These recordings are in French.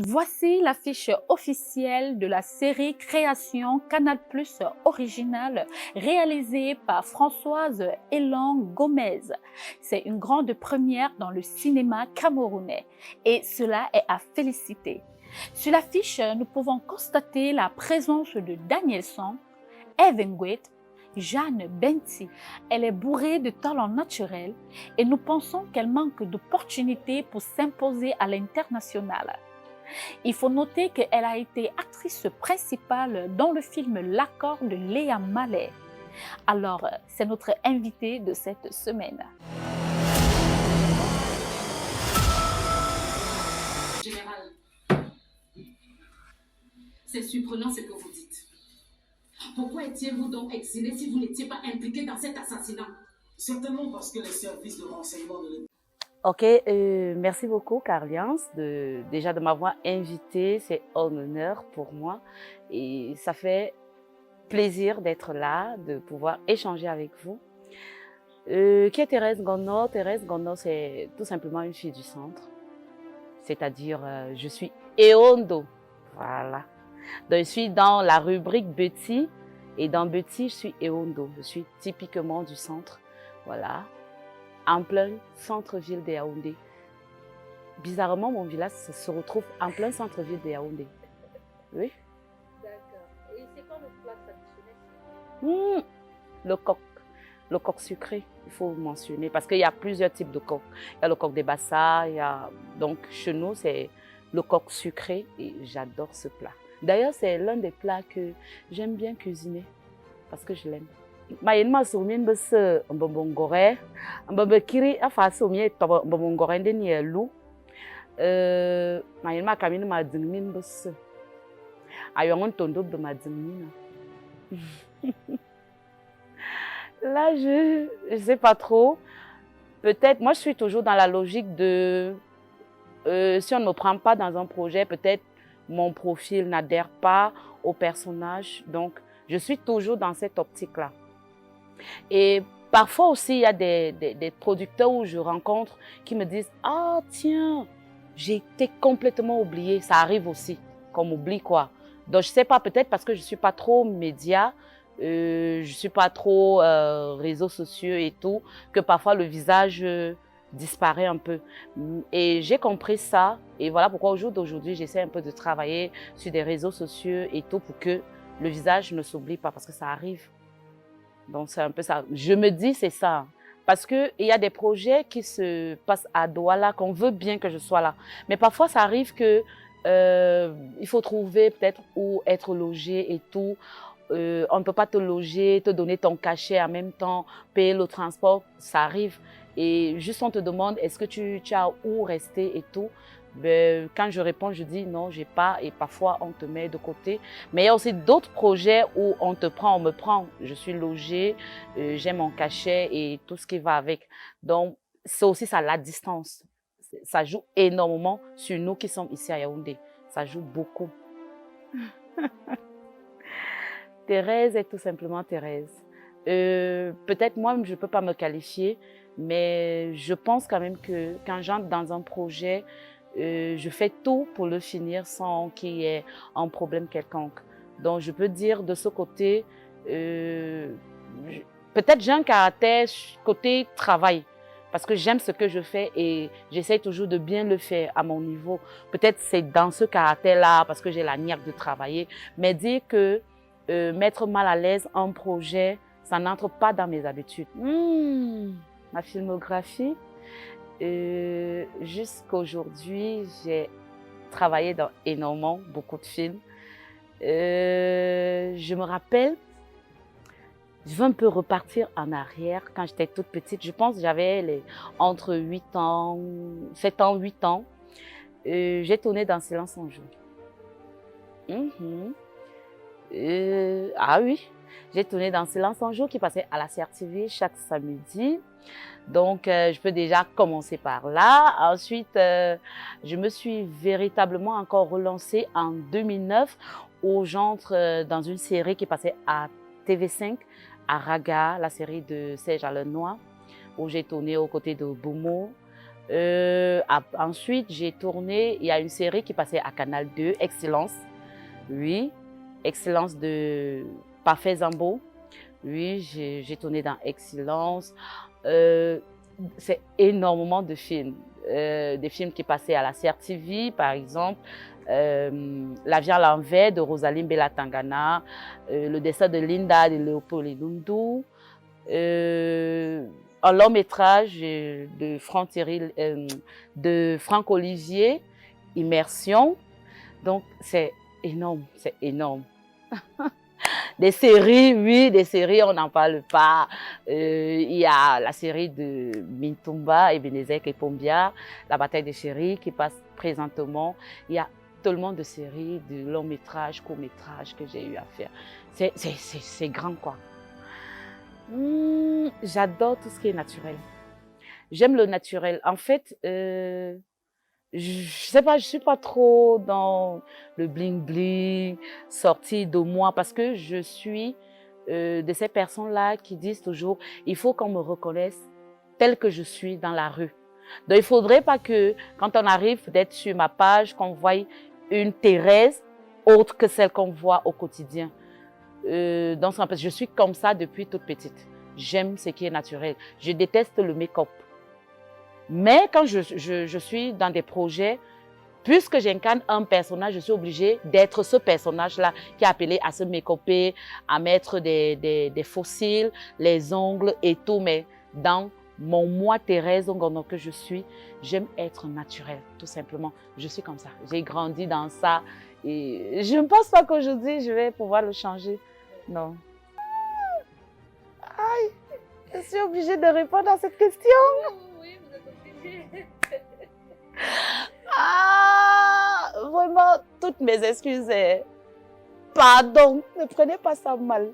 Voici l'affiche officielle de la série Création Canal+ originale réalisée par Françoise Elan Gomez. C'est une grande première dans le cinéma camerounais et cela est à féliciter. Sur l'affiche, nous pouvons constater la présence de Danielson, Evenguet, Jeanne Benti. Elle est bourrée de talents naturels et nous pensons qu'elle manque d'opportunités pour s'imposer à l'international. Il faut noter qu'elle a été actrice principale dans le film L'accord de Léa Mallet. Alors, c'est notre invitée de cette semaine. Général, c'est surprenant ce que vous dites. Pourquoi étiez-vous donc exilé si vous n'étiez pas impliqué dans cet assassinat? Certainement parce que les services de renseignement de l'État. Ok, merci beaucoup Carliance déjà de m'avoir invitée, c'est un honneur pour moi et ça fait plaisir d'être là, de pouvoir échanger avec vous. Qui est Thérèse Gonno? Thérèse Gonno, c'est tout simplement une fille du centre, c'est-à-dire je suis Eondo, voilà. Donc, je suis dans la rubrique Betty et dans Betty, je suis Eondo, je suis typiquement du centre, voilà. En plein centre-ville de Yaoundé. Bizarrement, mon village se retrouve en plein centre-ville de Yaoundé. Oui. D'accord. Et c'est quoi le plat traditionnel? Le coq sucré, il faut mentionner, parce qu'il y a plusieurs types de coq. Il y a le coq des Bassa, donc chez nous, c'est le coq sucré et j'adore ce plat. D'ailleurs, c'est l'un des plats que j'aime bien cuisiner, parce que je l'aime. Maïma soumien bus mbongore mbabekiri afa soumien tobo mbongore ndeni elu maïma kamine madingmin bus ayongon tondo de madingmin. Là je sais pas trop, peut-être moi je suis toujours dans la logique de si on ne me prend pas dans un projet, peut-être mon profil n'adhère pas au personnage, donc je suis toujours dans cette optique là. Et parfois aussi, il y a des producteurs où je rencontre qui me disent « Ah tiens, j'ai été complètement oubliée ». Ça arrive aussi, qu'on m'oublie quoi. Donc je ne sais pas, peut-être parce que je ne suis pas trop média, je ne suis pas trop réseaux sociaux et tout, que parfois le visage disparaît un peu. Et j'ai compris ça. Et voilà pourquoi au jour d'aujourd'hui, j'essaie un peu de travailler sur des réseaux sociaux et tout pour que le visage ne s'oublie pas, parce que ça arrive. Donc, c'est un peu ça. Je me dis, c'est ça. Parce qu'il y a des projets qui se passent à Douala, qu'on veut bien que je sois là. Mais parfois, ça arrive que il faut trouver peut-être où être logé et tout. On ne peut pas te loger, te donner ton cachet en même temps, payer le transport, ça arrive. Et juste on te demande, est-ce que tu as où rester et tout. Ben, quand je réponds, je dis non, j'ai pas, et parfois on te met de côté. Mais il y a aussi d'autres projets où on te prend, on me prend. Je suis logée, j'ai mon cachet et tout ce qui va avec. Donc, c'est aussi ça, la distance. Ça joue énormément sur nous qui sommes ici à Yaoundé. Ça joue beaucoup. Thérèse est tout simplement Thérèse. Peut-être moi, je ne peux pas me qualifier, mais je pense quand même que quand j'entre dans un projet, je fais tout pour le finir sans qu'il y ait un problème quelconque. Donc, je peux dire de ce côté, peut-être j'ai un caractère côté travail, parce que j'aime ce que je fais et j'essaie toujours de bien le faire à mon niveau. Peut-être c'est dans ce caractère-là, parce que j'ai la niaque de travailler, mais dire que mettre mal à l'aise un projet, ça n'entre pas dans mes habitudes. Ma filmographie, jusqu'aujourd'hui, j'ai travaillé dans énormément, beaucoup de films. Je me rappelle, je veux un peu repartir en arrière quand j'étais toute petite. Je pense que j'avais entre 8 ans, 7 ans, 8 ans. J'ai tourné dans Silence on joue. Ah oui, j'ai tourné dans Silence on joue qui passait à la CRTV chaque samedi. Donc, je peux déjà commencer par là. Ensuite, je me suis véritablement encore relancée en 2009 où j'entre dans une série qui passait à TV5, à Raga, la série de Serge Alenois, où j'ai tourné aux côtés de Boumo. Ensuite, j'ai tourné, il y a une série qui passait à Canal 2, Excellence. Oui, Excellence de Parfait Zambo. Oui, j'ai tourné dans Excellence. C'est énormément de films. Des films qui passaient à la CRTV, par exemple. La vie à l'envers de Rosaline Bella Tangana. Le dessin de Linda de Léopold Elundu. Un long métrage de Franck Olivier, Immersion. Donc, c'est énorme, c'est énorme. Des séries, oui, des séries, on n'en parle pas. Il y a la série de Mintumba, Ebenezer et Pombia, La bataille des chéris qui passe présentement. Il y a tellement de séries, de longs métrages, courts métrages que j'ai eu à faire. C'est grand, quoi. J'adore tout ce qui est naturel. J'aime le naturel. En fait, je sais pas, je suis pas trop dans le bling bling, sorti de moi, parce que je suis de ces personnes-là qui disent toujours, il faut qu'on me reconnaisse telle que je suis dans la rue. Donc il faudrait pas que quand on arrive d'être sur ma page, qu'on voie une Thérèse autre que celle qu'on voit au quotidien. Donc je suis comme ça depuis toute petite. J'aime ce qui est naturel. Je déteste le make-up. Mais quand je suis dans des projets, puisque j'incarne un personnage, je suis obligée d'être ce personnage-là qui est appelé à se make-upper, à mettre des fossiles, les ongles et tout. Mais dans mon moi Thérèse Ongono que je suis, j'aime être naturelle, tout simplement. Je suis comme ça. J'ai grandi dans ça. Et je ne pense pas qu'aujourd'hui, je vais pouvoir le changer. Non. Aïe, je suis obligée de répondre à cette question. Oui, vous êtes obligé. Ah, vraiment, toutes mes excuses. Pardon, ne prenez pas ça mal.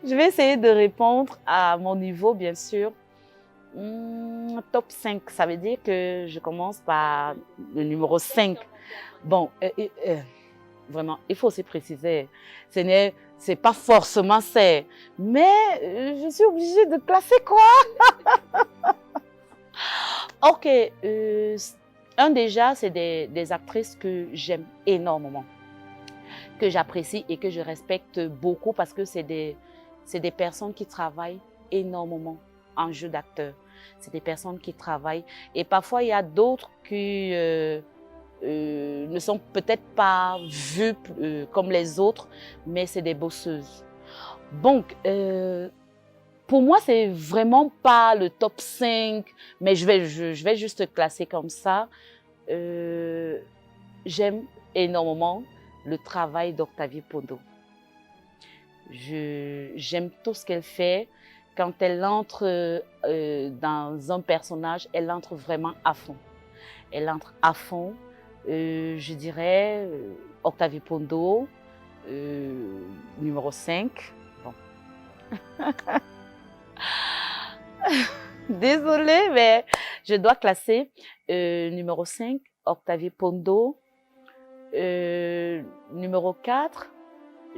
Je vais essayer de répondre à mon niveau, bien sûr. Top 5, ça veut dire que je commence par le numéro 5. Bon, vraiment, il faut aussi préciser, c'est pas forcément ça, mais je suis obligée de classer quoi. Ok, un déjà, c'est des actrices que j'aime énormément, que j'apprécie et que je respecte beaucoup parce que c'est des personnes qui travaillent énormément en jeu d'acteur. C'est des personnes qui travaillent et parfois il y a d'autres qui ne sont peut-être pas vues comme les autres, mais c'est des bosseuses. Donc, pour moi, c'est vraiment pas le top 5, mais je vais juste classer comme ça. J'aime énormément le travail d'Octavie Pondo. J'aime tout ce qu'elle fait. Quand elle entre dans un personnage, elle entre vraiment à fond. Elle entre à fond. Je dirais Octavie Pondo, numéro 5. Bon. Désolée, mais je dois classer numéro 5, Octavie Pondo. Numéro 4,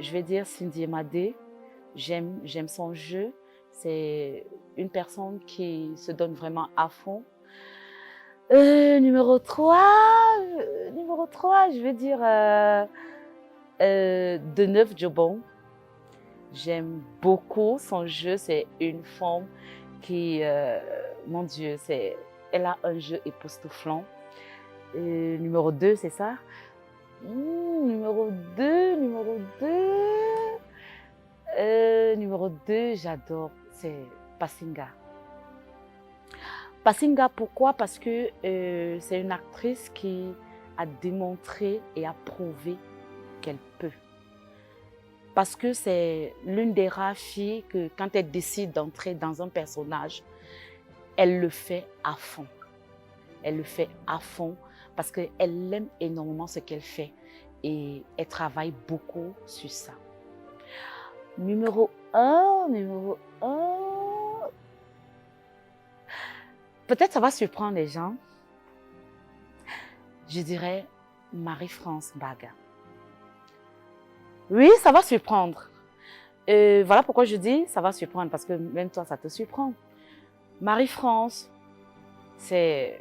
je vais dire Cindy Emadé. J'aime son jeu. C'est une personne qui se donne vraiment à fond. Numéro 3, je vais dire Deneuve Jobon. J'aime beaucoup son jeu. C'est une femme qui, mon Dieu, elle a un jeu époustouflant. Numéro 2, c'est ça? Numéro 2, j'adore, c'est Passinga. Passinga, pourquoi? Parce que c'est une actrice qui a démontré et a prouvé qu'elle peut. Parce que c'est l'une des rares filles que quand elle décide d'entrer dans un personnage, elle le fait à fond. Elle le fait à fond parce qu'elle aime énormément ce qu'elle fait et elle travaille beaucoup sur ça. Numéro 1. Peut-être ça va surprendre les gens. Je dirais Marie-France Baga. Oui, ça va surprendre. Voilà pourquoi je dis ça va surprendre, parce que même toi, ça te surprend. Marie-France, c'est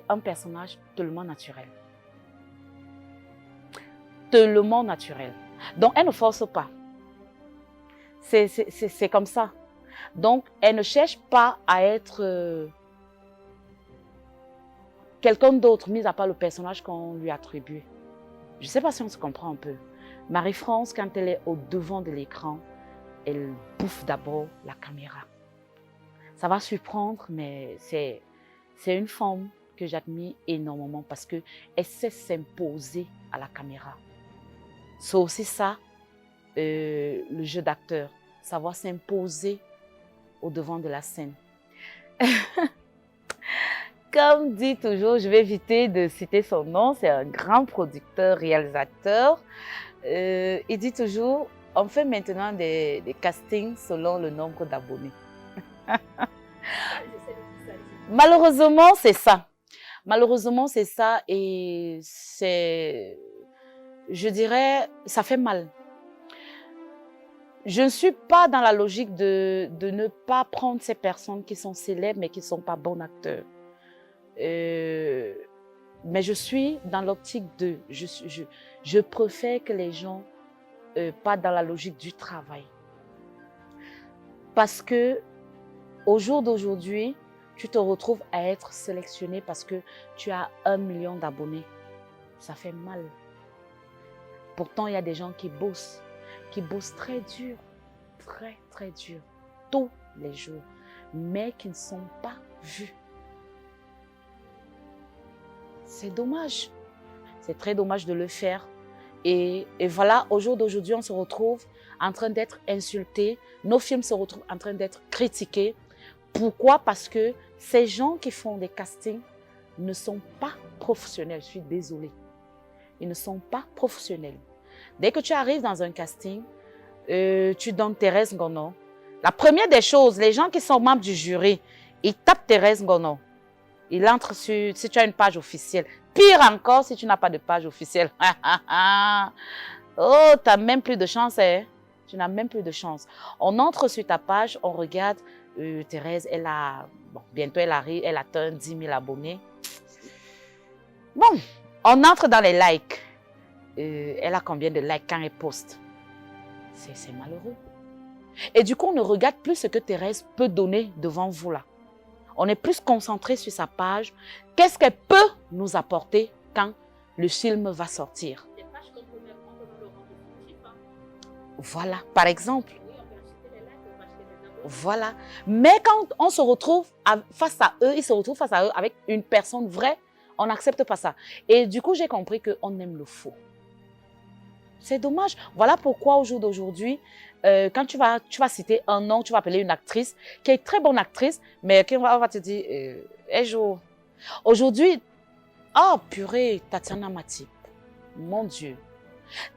un personnage tellement naturel. Tellement naturel. Donc, elle ne force pas. C'est comme ça. Donc, elle ne cherche pas à être quelqu'un d'autre, mis à part le personnage qu'on lui attribue. Je ne sais pas si on se comprend un peu. Marie-France, quand elle est au devant de l'écran, elle bouffe d'abord la caméra. Ça va surprendre, mais c'est une femme que j'admire énormément parce qu'elle sait s'imposer à la caméra. C'est aussi ça, le jeu d'acteur, savoir s'imposer au devant de la scène. Comme dit toujours, je vais éviter de citer son nom, c'est un grand producteur, réalisateur. Il dit toujours, on fait maintenant des castings selon le nombre d'abonnés. Malheureusement, c'est ça. Malheureusement, c'est ça et c'est, je dirais, ça fait mal. Je ne suis pas dans la logique de ne pas prendre ces personnes qui sont célèbres mais qui ne sont pas bons acteurs. Mais je suis dans l'optique de, je préfère que les gens pas dans la logique du travail. Parce que au jour d'aujourd'hui, tu te retrouves à être sélectionné parce que tu as 1 million d'abonnés. Ça fait mal. Pourtant, il y a des gens qui bossent très dur, très dur, tous les jours, mais qui ne sont pas vus. C'est dommage. C'est très dommage de le faire. Et voilà, au jour d'aujourd'hui, on se retrouve en train d'être insultés. Nos films se retrouvent en train d'être critiqués. Pourquoi? Parce que ces gens qui font des castings ne sont pas professionnels. Je suis désolée. Ils ne sont pas professionnels. Dès que tu arrives dans un casting, tu donnes Thérèse Ngono. La première des choses, les gens qui sont membres du jury, ils tapent Thérèse Ngono. Ils entrent sur, si tu as une page officielle. Pire encore, si tu n'as pas de page officielle. Oh, tu n'as même plus de chance. Hein? Tu n'as même plus de chance. On entre sur ta page, on regarde. Thérèse, elle a, bon, bientôt elle arrive, elle atteint 10 000 abonnés. Bon, on entre dans les likes. Elle a combien de likes quand elle poste? C'est malheureux. Et du coup, on ne regarde plus ce que Thérèse peut donner devant vous là. On est plus concentré sur sa page. Qu'est-ce qu'elle peut nous apporter quand le film va sortir? Des pages qu'on peut même le rendre fictif, hein. Voilà, par exemple. Oui, on peut acheter les likes, on peut acheter les abonnés. Voilà. Mais quand on se retrouve face à eux, ils se retrouvent face à eux avec une personne vraie, on n'accepte pas ça. Et du coup, j'ai compris qu'on aime le faux. C'est dommage. Voilà pourquoi au jour d'aujourd'hui, quand tu vas citer un nom, tu vas appeler une actrice qui est très bonne actrice, mais qui va te dire, elle joue. Aujourd'hui, oh purée, Tatiana Matip. Mon Dieu.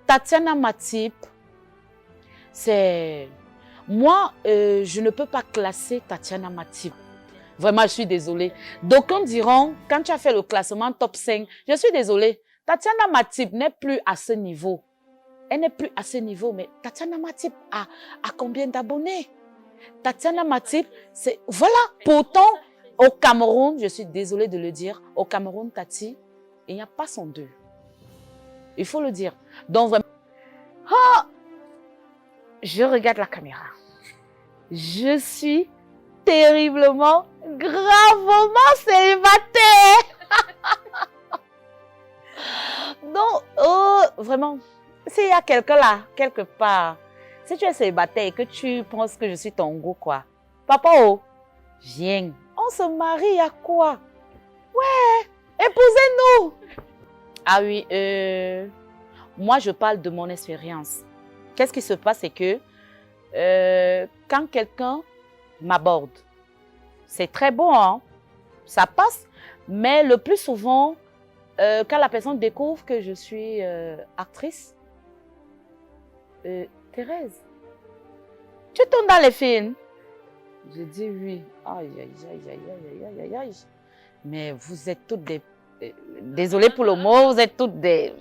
Tatiana Matip, c'est... Moi, je ne peux pas classer Tatiana Matip. Vraiment, je suis désolée. D'aucuns diront, quand tu as fait le classement top 5, je suis désolée. Tatiana Matip n'est plus à ce niveau. Elle n'est plus à ce niveau, mais Tatiana Matip a combien d'abonnés? Tatiana Matip, c'est... Voilà, pourtant, au Cameroun, je suis désolée de le dire, au Cameroun, Tati, il n'y a pas son deux. Il faut le dire. Donc, vraiment, oh, je regarde la caméra. Je suis terriblement, gravement célibataire. Donc, oh, vraiment... S'il y a quelqu'un là, quelque part, si tu es célibataire et que tu penses que je suis ton go, quoi, papa, oh, viens, on se marie à quoi? Ouais, épousez-nous. Ah oui, moi je parle de mon expérience. Qu'est-ce qui se passe, c'est que quand quelqu'un m'aborde, c'est très bon, hein? Ça passe, mais le plus souvent, quand la personne découvre que je suis actrice, Thérèse, tu tournes dans les films? Je dis oui. Aïe, aïe, aïe, aïe, aïe, aïe, aïe, aïe. Mais vous êtes toutes des... désolée pour le mot, vous êtes toutes des...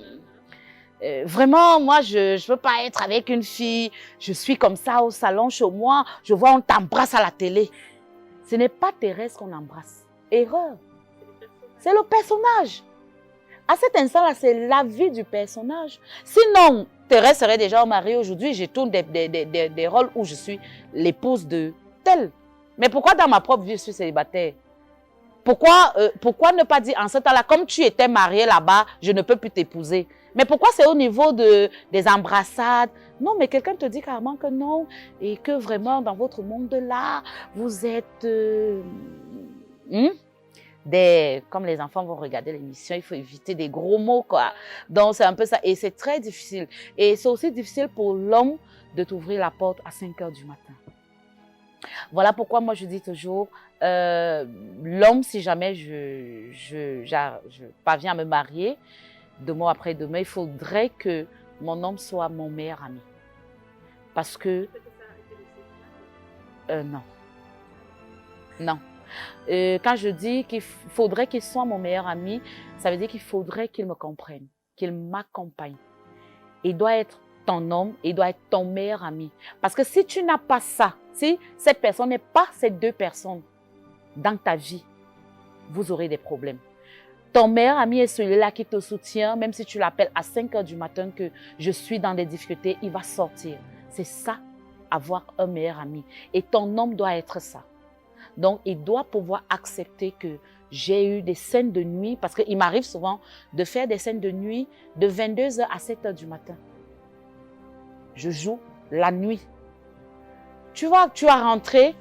vraiment, moi, je ne veux pas être avec une fille. Je suis comme ça au salon chez moi. Je vois, on t'embrasse à la télé. Ce n'est pas Thérèse qu'on embrasse. erreur. C'est le personnage. À cet instant-là, c'est la vie du personnage. Sinon, Thérèse serait déjà mariée aujourd'hui. Je tourne des rôles où je suis l'épouse de tel. Mais pourquoi dans ma propre vie, je suis célibataire? Pourquoi ne pas dire en ce temps-là, comme tu étais mariée là-bas, je ne peux plus t'épouser? Mais pourquoi c'est au niveau des embrassades? Non, mais quelqu'un te dit carrément que non. Et que vraiment, dans votre monde-là, vous êtes... comme les enfants vont regarder l'émission, il faut éviter des gros mots, quoi. Donc, c'est un peu ça. Et c'est très difficile. Et c'est aussi difficile pour l'homme de t'ouvrir la porte à 5 heures du matin. Voilà pourquoi moi, je dis toujours, l'homme, si jamais je parviens à me marier, demain après demain, il faudrait que mon homme soit mon meilleur ami. Parce que... non. Non. Quand je dis qu'il faudrait qu'il soit mon meilleur ami, ça veut dire qu'il faudrait qu'il me comprenne, qu'il m'accompagne. Il doit être ton homme, il doit être ton meilleur ami. Parce que si tu n'as pas ça, si cette personne n'est pas ces deux personnes dans ta vie, vous aurez des problèmes. Ton meilleur ami est celui-là qui te soutient, même si tu l'appelles à 5 heures du matin que je suis dans des difficultés, il va sortir. C'est ça, avoir un meilleur ami. Et ton homme doit être ça. Donc, il doit pouvoir accepter que j'ai eu des scènes de nuit, parce qu'il m'arrive souvent de faire des scènes de nuit de 22 heures à 7 heures du matin. Je joue la nuit. Tu vas rentrer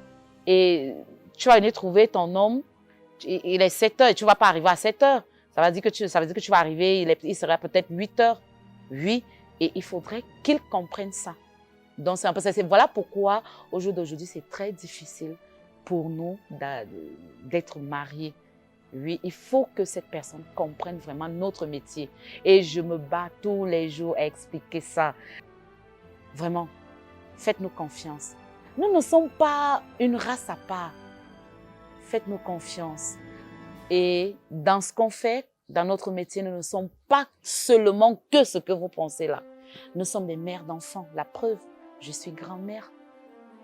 et tu vas venir trouver ton homme. Il est 7 heures et tu ne vas pas arriver à 7 heures. Ça veut dire que tu vas arriver, il sera peut-être 8 heures. Oui, et il faudrait qu'il comprenne ça. Donc, c'est un peu ça. Voilà pourquoi, au jour d'aujourd'hui, c'est très difficile pour nous d'être mariés. Oui, il faut que cette personne comprenne vraiment notre métier. Et je me bats tous les jours à expliquer ça. Vraiment, faites-nous confiance. Nous ne sommes pas une race à part. Faites-nous confiance. Et dans ce qu'on fait, dans notre métier, nous ne sommes pas seulement que ce que vous pensez là. Nous sommes des mères d'enfants. La preuve, je suis grand-mère.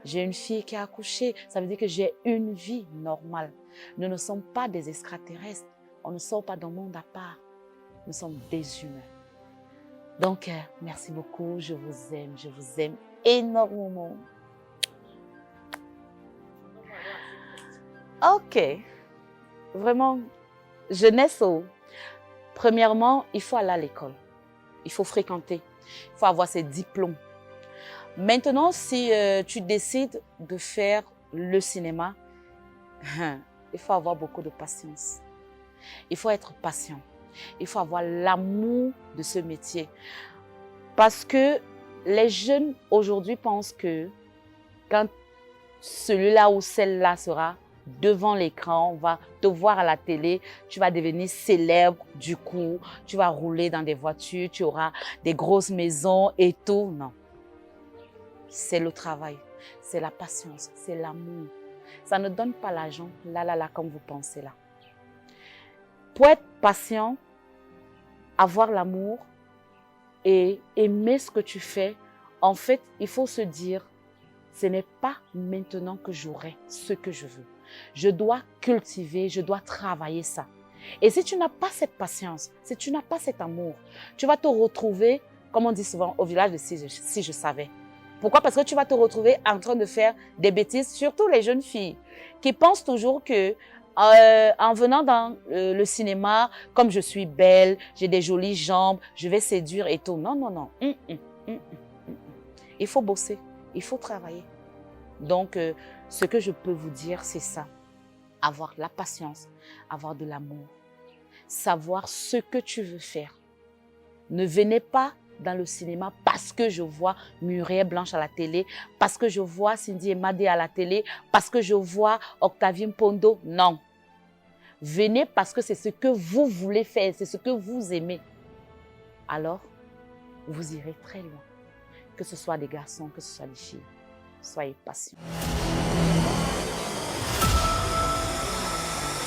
J'ai une fille qui a accouché. Ça veut dire que j'ai une vie normale. Nous ne sommes pas des extraterrestres. On ne sort pas d'un monde à part. Nous sommes des humains. Donc, merci beaucoup. Je vous aime énormément. Ok. Vraiment, jeunesse. Premièrement, il faut aller à l'école. Il faut fréquenter. Il faut avoir ses diplômes. Maintenant, si tu décides de faire le cinéma, il faut avoir beaucoup de patience. Il faut être patient. Il faut avoir l'amour de ce métier. Parce que les jeunes aujourd'hui pensent que quand celui-là ou celle-là sera devant l'écran, on va te voir à la télé, tu vas devenir célèbre du coup, tu vas rouler dans des voitures, tu auras des grosses maisons et tout. Non. C'est le travail, c'est la patience, c'est l'amour. Ça ne donne pas l'argent, là, comme vous pensez là. Pour être patient, avoir l'amour et aimer ce que tu fais, en fait, il faut se dire, ce n'est pas maintenant que j'aurai ce que je veux. Je dois cultiver, je dois travailler ça. Et si tu n'as pas cette patience, si tu n'as pas cet amour, tu vas te retrouver, comme on dit souvent, au village de si je savais. Pourquoi? Parce que tu vas te retrouver en train de faire des bêtises, surtout les jeunes filles, qui pensent toujours que en venant dans le cinéma, comme je suis belle, j'ai des jolies jambes, je vais séduire et tout. Non, non, non. Il faut bosser, il faut travailler. Donc, ce que je peux vous dire, c'est ça. Avoir la patience, avoir de l'amour, savoir ce que tu veux faire. Ne venez pas dans le cinéma parce que je vois Muriel Blanche à la télé, parce que je vois Cindy Emadé à la télé, parce que je vois Octavie Mpondo. Non. Venez parce que c'est ce que vous voulez faire, c'est ce que vous aimez. Alors, vous irez très loin. Que ce soit des garçons, que ce soit des filles. Soyez patients.